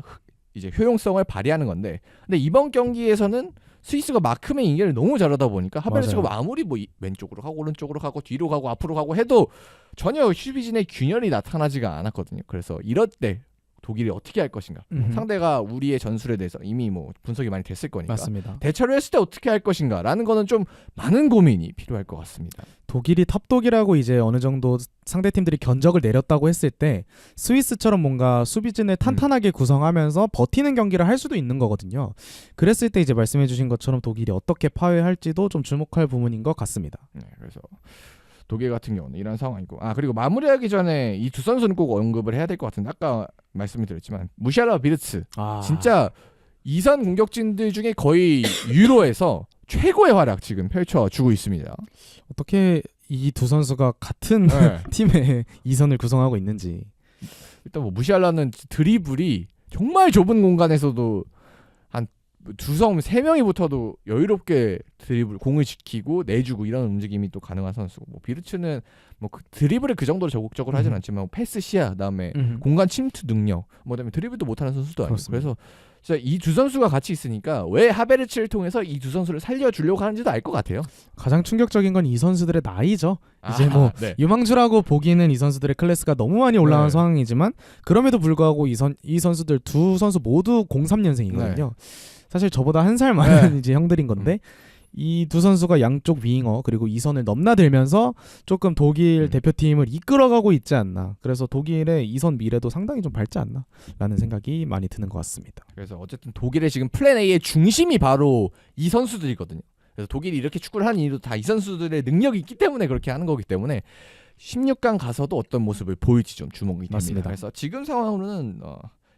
이제 효용성을 발휘하는 건데 근데 이번 경기에서는 스위스가 마크맨 인계를 너무 잘하다 보니까 하베르츠가 맞아요. 아무리 뭐 왼쪽으로 가고 오른쪽으로 가고 뒤로 가고 앞으로 가고 해도 전혀 수비진의 균열이 나타나지가 않았거든요. 그래서 이럴 때 독일이 어떻게 할 것인가 상대가 우리의 전술에 대해서 이미 뭐 분석이 많이 됐을 거니까 맞습니다. 대처를 했을 때 어떻게 할 것인가 라는 거는 좀 많은 고민이 필요할 것 같습니다. 독일이 탑독이라고 이제 어느 정도 상대 팀들이 견적을 내렸다고 했을 때 스위스처럼 뭔가 수비진을 탄탄하게 구성하면서 버티는 경기를 할 수도 있는 거거든요. 그랬을 때 이제 말씀해주신 것처럼 독일이 어떻게 파괴할지도 좀 주목할 부분인 것 같습니다. 네, 그래서 독일 같은 경우는 이런 상황이고 그리고 마무리하기 전에 이 두 선수는 꼭 언급을 해야 될 것 같은데 아까 말씀을 드렸지만 무시알라 비르츠 진짜 이선 공격진들 중에 거의 유로에서 최고의 활약 지금 펼쳐주고 있습니다. 어떻게 이 두 선수가 같은 네. 팀의 이선을 구성하고 있는지. 일단 뭐 무시알라는 드리블이 정말 좁은 공간에서도 한 세 명이 붙어도 여유롭게 드리블 공을 지키고 내주고 이런 움직임이 또 가능한 선수고 뭐 비르츠는 뭐 그 드리블을 그 정도로 적극적으로 하진 않지만 뭐 패스 시야 그다음에 공간 침투 능력 뭐 그다음에 드리블도 못하는 선수도 아니고 그렇습니다. 그래서 진짜 이 두 선수가 같이 있으니까 왜 하베르츠를 통해서 이 두 선수를 살려주려고 하는지도 알 것 같아요. 가장 충격적인 건 이 선수들의 나이죠. 이제 뭐 네. 유망주라고 보기에는 이 선수들의 클래스가 너무 많이 올라간 네. 상황이지만 그럼에도 불구하고 이 선수들 두 선수 모두 03년생이거든요. 사실 저보다 한 살 많은 이제 형들인 건데 이 두 선수가 양쪽 윙어 그리고 이선을 넘나들면서 조금 독일 대표팀을 이끌어가고 있지 않나. 그래서 독일의 이선 미래도 상당히 좀 밝지 않나라는 생각이 많이 드는 것 같습니다. 그래서 어쨌든 독일의 지금 플랜 A의 중심이 바로 이 선수들이거든요. 그래서 독일이 이렇게 축구를 하는 이유도 다 이 선수들의 능력이 있기 때문에 그렇게 하는 거기 때문에 16강 가서도 어떤 모습을 보일지 좀 주목이 됩니다. 맞습니다. 그래서 지금 상황으로는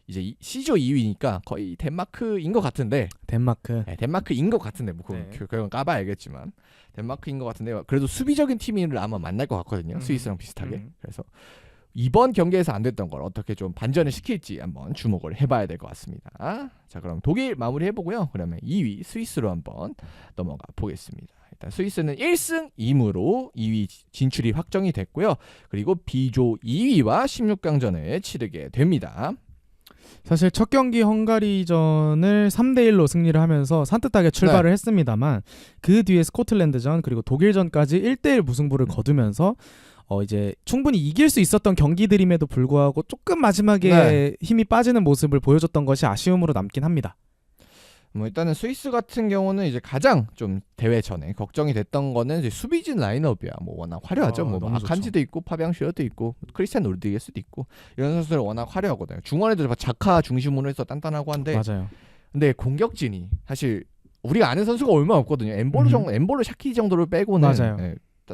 이제 C조 2위니까 거의 덴마크인 것 같은데 덴마크. 네, 덴마크인 것 같은데 뭐 그건 까봐 알겠지만 덴마크인 것 같은데 그래도 수비적인 팀을 아마 만날 것 같거든요. 스위스랑 비슷하게. 그래서 이번 경기에서 안 됐던 걸 어떻게 좀 반전을 시킬지 한번 주목을 해봐야 될 것 같습니다. 자 그럼 독일 마무리해보고요. 그러면 2위 스위스로 한번 넘어가 보겠습니다. 일단 스위스는 1승 2무로 2위 진출이 확정이 됐고요. 그리고 B조 2위와 16강전을 치르게 됩니다. 사실 첫 경기 헝가리전을 3대1로 승리를 하면서 산뜻하게 출발을 했습니다만 그 뒤에 스코틀랜드전 그리고 독일전까지 1대1 무승부를 거두면서 이제 충분히 이길 수 있었던 경기들임에도 불구하고 조금 마지막에 힘이 빠지는 모습을 보여줬던 것이 아쉬움으로 남긴 합니다. 뭐 일단은 스위스 같은 경우는 이제 가장 좀 대회 전에 걱정이 됐던 거는 이제 수비진 라인업이야. 뭐 워낙 화려하죠. 뭐 너무 아칸지도 있고 파비앙 슈어도 있고 크리스티안 노르디게스도 있고 이런 선수들 워낙 화려하거든요. 중원에도 자카 중심으로 해서 단단하고 한데 맞아요. 근데 공격진이 사실 우리가 아는 선수가 얼마 없거든요. 엠볼로 샤키 정도를 빼고는 맞아요.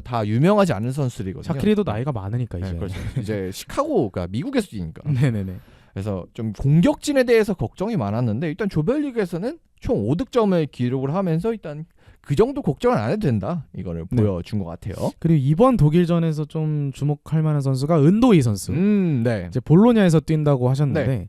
다 유명하지 않은 선수들이거든요. 샤키리도 나이가 많으니까 이제. 그렇죠. 이제 시카고가 미국에서 뛰니까. 네네네. 그래서 좀 공격진에 대해서 걱정이 많았는데 일단 조별리그에서는 총 5득점을 기록을 하면서 일단 그 정도 걱정은 안 해도 된다. 이거를 보여준 것 같아요. 그리고 이번 독일전에서 좀 주목할 만한 선수가 은도이 선수. 네. 이제 볼로냐에서 뛴다고 하셨는데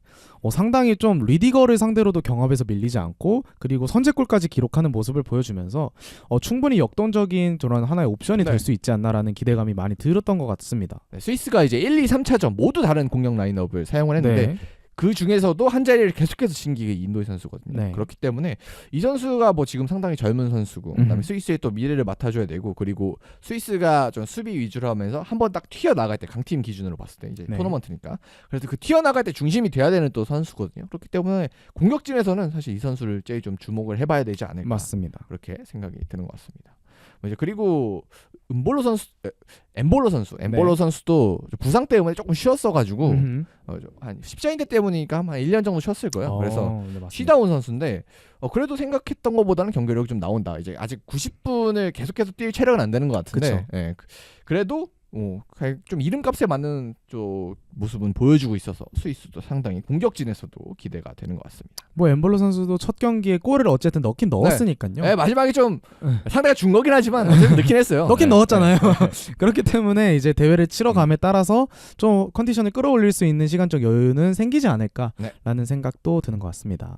상당히 좀 리디거를 상대로도 경합에서 밀리지 않고 그리고 선제골까지 기록하는 모습을 보여주면서 충분히 역동적인 저런 하나의 옵션이 될 수 있지 않나라는 기대감이 많이 들었던 것 같습니다. 스위스가 이제 1, 2, 3차전 모두 다른 공격 라인업을 사용을 했는데 그 중에서도 한 자리를 계속해서 진 게 인도의 선수거든요. 그렇기 때문에 이 선수가 뭐 지금 상당히 젊은 선수고 그다음에 스위스의 또 미래를 맡아줘야 되고 그리고 스위스가 좀 수비 위주로 하면서 한번 딱 튀어나갈 때 강팀 기준으로 봤을 때 이제 토너먼트니까 그래서 그 튀어나갈 때 중심이 돼야 되는 또 선수거든요. 그렇기 때문에 공격진에서는 사실 이 선수를 제일 좀 주목을 해봐야 되지 않을까. 맞습니다. 그렇게 생각이 드는 것 같습니다. 이제 그리고 엠볼로 선수도 부상 때문에 조금 쉬었어가지고 한 십자인대 때문이니까 한 1년 정도 쉬었을 거예요. 그래서 쉬다 온 선수인데 그래도 생각했던 것보다는 경기력이 좀 나온다. 이제 아직 90분을 계속해서 뛸 체력은 안 되는 것 같은데 그래도 좀 이름값에 맞는 모습은 보여주고 있어서 스위스도 상당히 공격진에서도 기대가 되는 것 같습니다. 뭐 엠볼로 선수도 첫 경기에 골을 어쨌든 넣긴 넣었으니까요. 마지막에 좀 상대가 준 거긴 하지만 어쨌든 넣긴 했어요. 넣긴 넣었잖아요. 그렇기 때문에 이제 대회를 치러감에 따라서 좀 컨디션을 끌어올릴 수 있는 시간적 여유는 생기지 않을까라는 생각도 드는 것 같습니다.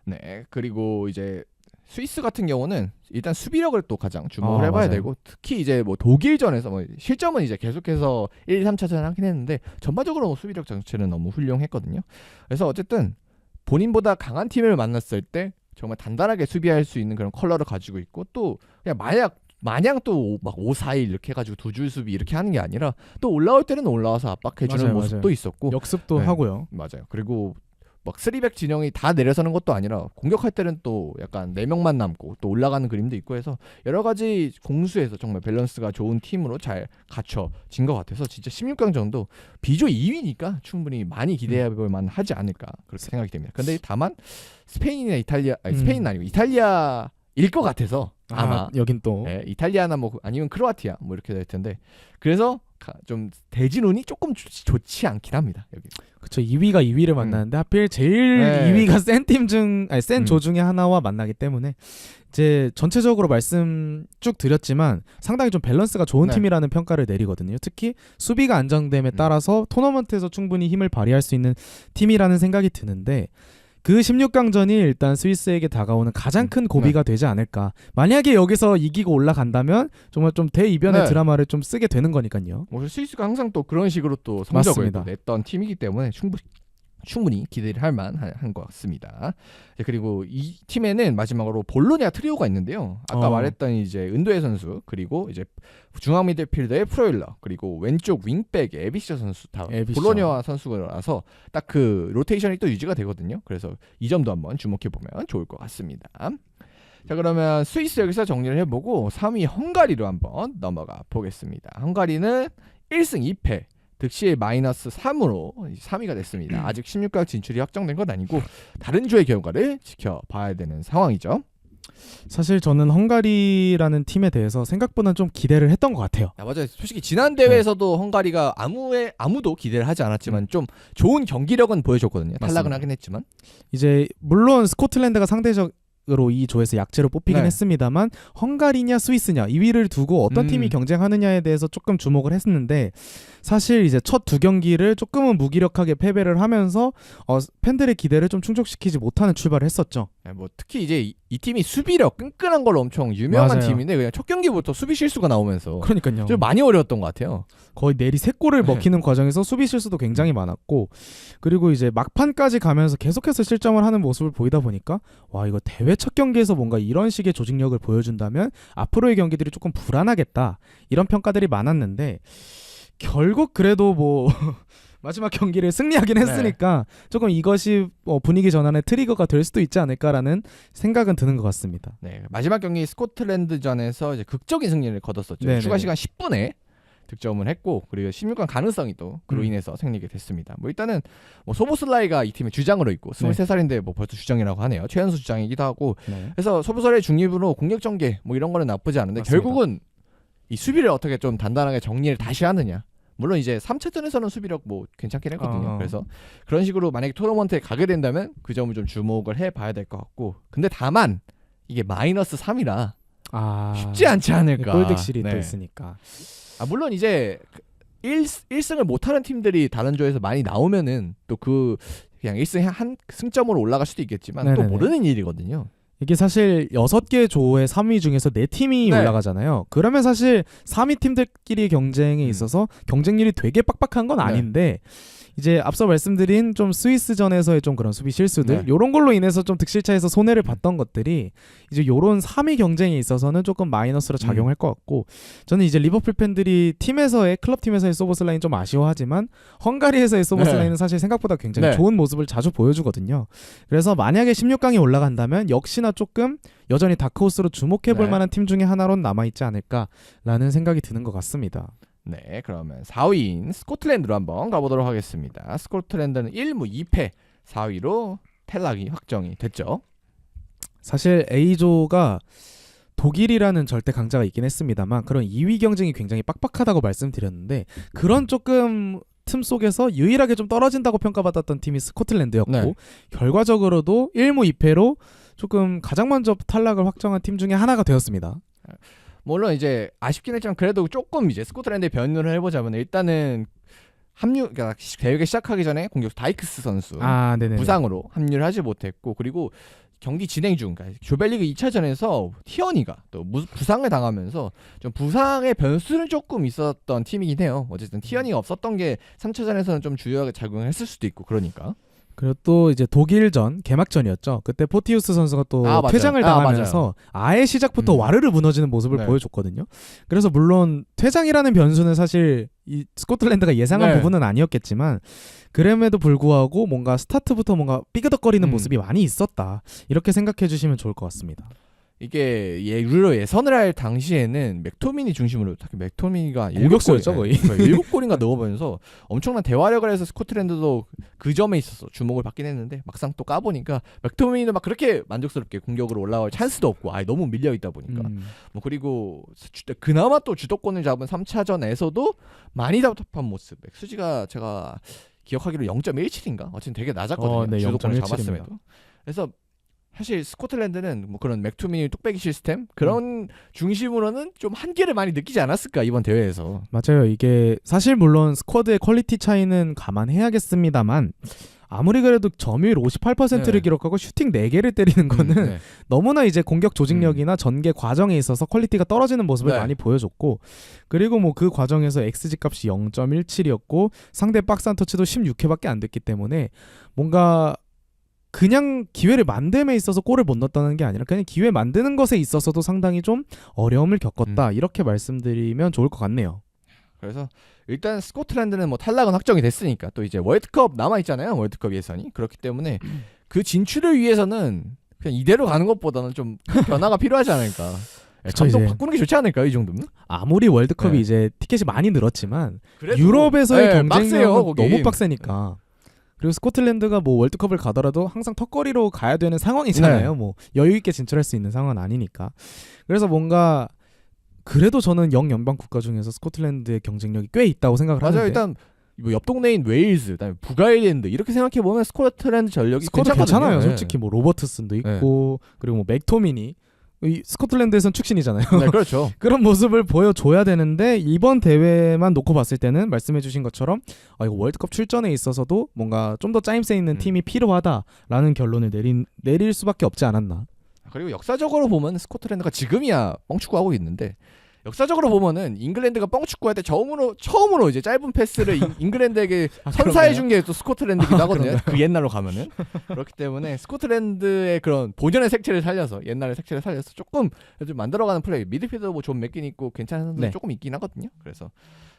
네, 그리고 이제 스위스 같은 경우는 일단 수비력을 또 가장 주목을 해봐야 되고 특히 이제 뭐 독일전에서 뭐 실점은 이제 계속해서 1, 2, 3차전 하긴 했는데 전반적으로 뭐 수비력 자체는 너무 훌륭했거든요. 그래서 어쨌든 본인보다 강한 팀을 만났을 때 정말 단단하게 수비할 수 있는 그런 컬러를 가지고 있고 또 그냥 마냥 또 막 5-4-1 이렇게 해가지고 두 줄 수비 이렇게 하는 게 아니라 또 올라올 때는 올라와서 압박해주는 모습도 있었고 역습도 하고요. 맞아요. 그리고 막 3백 진영이 다 내려서는 것도 아니라 공격할 때는 또 약간 4명만 남고 또 올라가는 그림도 있고 해서 여러 가지 공수에서 정말 밸런스가 좋은 팀으로 잘 갖춰진 것 같아서 진짜 16강전도 B조 2위니까 충분히 많이 기대해볼 만하지 않을까 그렇게 생각이 됩니다. 근데 다만 스페인이나 이탈리아 스페인은 아니고 이탈리아일 것 같아서 아마 여긴 또 이탈리아나 뭐 아니면 크로아티아 뭐 이렇게 될 텐데 그래서 좀 대진운이 조금 좋지 않긴 합니다. 여기. 그렇죠. 2위가 2위를 만나는데 하필 제일 2위가 센 조 중에 하나와 만나기 때문에 이제 전체적으로 말씀 쭉 드렸지만 상당히 좀 밸런스가 좋은 팀이라는 평가를 내리거든요. 특히 수비가 안정됨에 따라서 토너먼트에서 충분히 힘을 발휘할 수 있는 팀이라는 생각이 드는데 그 16강전이 일단 스위스에게 다가오는 가장 큰 고비가 되지 않을까. 만약에 여기서 이기고 올라간다면 정말 좀 대이변의 드라마를 좀 쓰게 되는 거니까요. 스위스가 항상 또 그런 식으로 또 성적을 또 냈던 팀이기 때문에 충분히 기대를 할 만한 것 같습니다. 그리고 이 팀에는 마지막으로 볼로냐 트리오가 있는데요. 아까 말했던 이제 은도의 선수 그리고 이제 중앙 미드필더의 프로일러 그리고 왼쪽 윙백의 에비셔 선수 다 볼로냐 선수라서 딱 그 로테이션이 또 유지가 되거든요. 그래서 이 점도 한번 주목해 보면 좋을 것 같습니다. 자 그러면 스위스 여기서 정리를 해보고 3위 헝가리로 한번 넘어가 보겠습니다. 헝가리는 1승 2패 득실 -3으로 3위가 됐습니다. 아직 16강 진출이 확정된 건 아니고 다른 조의 결과를 지켜봐야 되는 상황이죠. 사실 저는 헝가리라는 팀에 대해서 생각보다 좀 기대를 했던 것 같아요. 맞아요. 솔직히 지난 대회에서도 헝가리가 아무도 기대를 하지 않았지만 좀 좋은 경기력은 보여줬거든요. 탈락은 하긴 했지만 이제 물론 스코틀랜드가 상대적으로 이 조에서 약체로 뽑히긴 했습니다만 헝가리냐 스위스냐 2위를 두고 어떤 팀이 경쟁하느냐에 대해서 조금 주목을 했는데 사실 이제 첫 두 경기를 조금은 무기력하게 패배를 하면서 팬들의 기대를 좀 충족시키지 못하는 출발을 했었죠. 뭐 특히 이제 이 팀이 수비력 끈끈한 걸로 엄청 유명한 맞아요. 팀인데 그냥 첫 경기부터 수비 실수가 나오면서 그러니까요. 좀 많이 어려웠던 것 같아요. 거의 내리 3골을 네. 먹히는 과정에서 수비 실수도 굉장히 많았고 그리고 이제 막판까지 가면서 계속해서 실점을 하는 모습을 보이다 보니까 와 이거 대회 첫 경기에서 뭔가 이런 식의 조직력을 보여준다면 앞으로의 경기들이 조금 불안하겠다 이런 평가들이 많았는데 결국 그래도 뭐 마지막 경기를 승리하긴 했으니까 조금 이것이 분위기 전환의 트리거가 될 수도 있지 않을까라는 생각은 드는 것 같습니다. 네, 마지막 경기 스코틀랜드전에서 이제 극적인 승리를 거뒀었죠. 네네네. 추가 시간 10분에 득점을 했고 그리고 16강 가능성이 또 그로 음. 인해서 생기게 됐습니다. 뭐 일단은 뭐 소보슬라이가 이 팀의 주장으로 있고 23살인데 뭐 벌써 주장이라고 하네요. 최연소 주장이기도 하고 네. 그래서 소보슬라이 중립으로 공격 전개 뭐 이런 거는 나쁘지 않은데 맞습니다. 결국은 이 수비를 어떻게 좀 단단하게 정리를 다시 하느냐. 물론 이제 3차전에서는 수비력 뭐 괜찮긴 했거든요. 그래서 그런 식으로 만약에 토너먼트에 가게 된다면 그 점을 좀 주목을 해봐야 될 것 같고 근데 다만 이게 마이너스 3이라 쉽지 않지 않을까. 골득실이 네. 또 있으니까. 물론 이제 1승을 못하는 팀들이 다른 조에서 많이 나오면은 또 그 그냥 1승 한 승점으로 올라갈 수도 있겠지만 또 네네네. 모르는 일이거든요. 이게 사실 6개 조의 3위 중에서 4팀이 네. 올라가잖아요. 그러면 사실 3위 팀들끼리 경쟁에 있어서 경쟁률이 되게 빡빡한 건 아닌데 이제 앞서 말씀드린 좀 스위스전에서의 좀 그런 수비 실수들 네. 요런 걸로 인해서 좀 득실차에서 손해를 봤던 것들이 이제 요런 3위 경쟁에 있어서는 조금 마이너스로 작용할 것 같고 저는 이제 리버풀 팬들이 팀에서의 클럽팀에서의 소보슬라인 좀 아쉬워하지만 헝가리에서의 소보슬라인은 사실 생각보다 굉장히 네. 좋은 모습을 자주 보여주거든요. 그래서 만약에 16강이 올라간다면 역시나 조금 여전히 다크호스로 주목해볼 네. 만한 팀 중에 하나로는 남아있지 않을까라는 생각이 드는 것 같습니다. 네, 그러면 4위인 스코틀랜드로 한번 가보도록 하겠습니다. 스코틀랜드는 1무 2패 4위로 탈락이 확정이 됐죠. 사실 A조가 독일이라는 절대 강자가 있긴 했습니다만 그런 2위 경쟁이 굉장히 빡빡하다고 말씀드렸는데 그런 조금 틈 속에서 유일하게 좀 떨어진다고 평가받았던 팀이 스코틀랜드였고 네. 결과적으로도 1무 2패로 조금 가장 먼저 탈락을 확정한 팀 중에 하나가 되었습니다. 물론 이제 아쉽긴 했지만 그래도 조금 이제 스코틀랜드의 변론을 해보자면 일단은 그러니까 대회가 시작하기 전에 공격수 다이크스 선수 네네. 부상으로 합류를 하지 못했고 그리고 경기 진행 중 그러니까 조별리그 2차전에서 티어니가 또 부상을 당하면서 좀 부상의 변수는 조금 있었던 팀이긴 해요. 어쨌든 티어니가 없었던 게 3차전에서는 좀 주요하게 작용했을 수도 있고 그러니까. 그리고 또 이제 독일전 개막전이었죠. 그때 포티우스 선수가 또 맞아요. 퇴장을 당하면서 아예 시작부터 와르르 무너지는 모습을 네. 보여줬거든요. 그래서 물론 퇴장이라는 변수는 사실 이 스코틀랜드가 예상한 네. 부분은 아니었겠지만 그럼에도 불구하고 뭔가 스타트부터 뭔가 삐그덕거리는 모습이 많이 있었다. 이렇게 생각해 주시면 좋을 것 같습니다. 이게 룰로 예선을 할 당시에는 맥토미니 중심으로 특히 맥토미니가 공격수였죠, 거의. 7골인가 넣어보면서 엄청난 대화력을 해서 스코틀랜드도 그 점에 있어서 주목을 받긴 했는데 막상 또 까보니까 맥토미니도 막 그렇게 만족스럽게 공격으로 올라올 찬스도 없고 너무 밀려있다 보니까 뭐 그리고 그나마 또 주도권을 잡은 3차전에서도 많이 답답한 모습 수지가 제가 기억하기로 0.17인가? 어쨌든 되게 낮았거든요. 네, 주도권을 0.17입니다. 잡았음에도. 그래서 사실 스코틀랜드는 뭐 그런 맥투미니 뚝배기 시스템 그런 중심으로는 좀 한계를 많이 느끼지 않았을까 이번 대회에서. 맞아요. 이게 사실 물론 스쿼드의 퀄리티 차이는 감안해야겠습니다만 아무리 그래도 점유율 58%를 네. 기록하고 슈팅 4개를 때리는 거는 네. 너무나 이제 공격 조직력이나 전개 과정에 있어서 퀄리티가 떨어지는 모습을 네. 많이 보여줬고 그리고 뭐 그 과정에서 XG 값이 0.17이었고 상대 박스 한 터치도 16회밖에 안 됐기 때문에 뭔가 그냥 기회를 만듦에 있어서 골을 못 넣었다는 게 아니라 그냥 기회 만드는 것에 있어서도 상당히 좀 어려움을 겪었다 이렇게 말씀드리면 좋을 것 같네요. 그래서 일단 스코틀랜드는 뭐 탈락은 확정이 됐으니까 또 이제 월드컵 남아 있잖아요. 월드컵 예선이. 그렇기 때문에 그 진출을 위해서는 그냥 이대로 가는 것보다는 좀 변화가 필요하지 않을까. 그쵸, 감독 이제. 바꾸는 게 좋지 않을까요, 이 정도면? 아무리 월드컵이 네. 이제 티켓이 많이 늘었지만 그래도, 유럽에서의 빡세요, 경쟁력은 거긴. 너무 빡세니까. 그리고 스코틀랜드가 뭐 월드컵을 가더라도 항상 턱걸이로 가야 되는 상황이잖아요. 네. 뭐 여유 있게 진출할 수 있는 상황은 아니니까. 그래서 뭔가 그래도 저는 영연방 국가 중에서 스코틀랜드의 경쟁력이 꽤 있다고 생각을 맞아요. 하는데. 일단 뭐 옆 동네인 웨일즈, 그다음에 북아일랜드 이렇게 생각해 보면 스코틀랜드 전력이 스쿼드 괜찮거든요. 괜찮아요. 네. 솔직히 뭐 로버트슨도 있고 그리고 뭐 맥토미니 이 스코틀랜드에선 축신이잖아요. 네, 그렇죠. 그런 모습을 보여줘야 되는데 이번 대회만 놓고 봤을 때는 말씀해주신 것처럼 이거 월드컵 출전에 있어서도 뭔가 좀 더 짜임새 있는 팀이 필요하다라는 결론을 내릴 수밖에 없지 않았나. 그리고 역사적으로 보면 스코틀랜드가 지금이야 뻥축구하고 있는데 역사적으로 보면은 잉글랜드가 뻥축구할 때 처음으로 이제 짧은 패스를 잉글랜드에게 선사해 준 게 또 스코틀랜드이기도 하거든요. 그 옛날로 가면은 그렇기 때문에 스코틀랜드의 그런 본연의 색채를 살려서 옛날의 색채를 살려서 조금 좀 만들어가는 플레이 미드필더 뭐 존 맥긴 있고 괜찮은 선수 네. 조금 있긴 하거든요. 그래서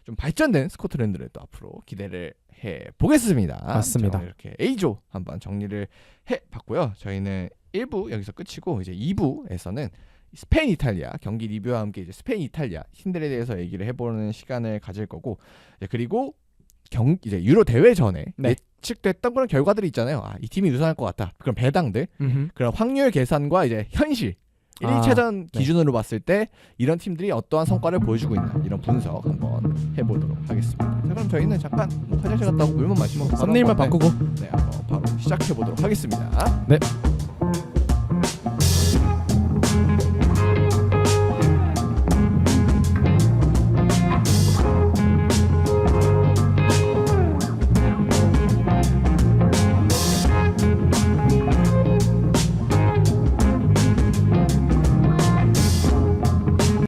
좀 발전된 스코틀랜드를 또 앞으로 기대를 해 보겠습니다. 맞습니다. 자, 이렇게 A조 한번 정리를 해 봤고요. 저희는 1부 여기서 끝이고 이제 2부에서는 스페인 이탈리아 경기 리뷰와 함께 이제 스페인 이탈리아 팀들에 대해서 얘기를 해보는 시간을 가질 거고 그리고 이제 유로 대회 전에 네. 예측됐던 그런 결과들이 있잖아요. 이 팀이 우승할 것 같다. 그런 배당들 그런 확률 계산과 이제 현실 1차전 네. 기준으로 봤을 때 이런 팀들이 어떠한 성과를 보여주고 있나 이런 분석 한번 해보도록 하겠습니다. 자, 그럼 저희는 잠깐 화장실 갔다 오고 물만 마시면 바로 썸네일만 한번, 바꾸고 네, 한번 바로 시작해보도록 하겠습니다. 네.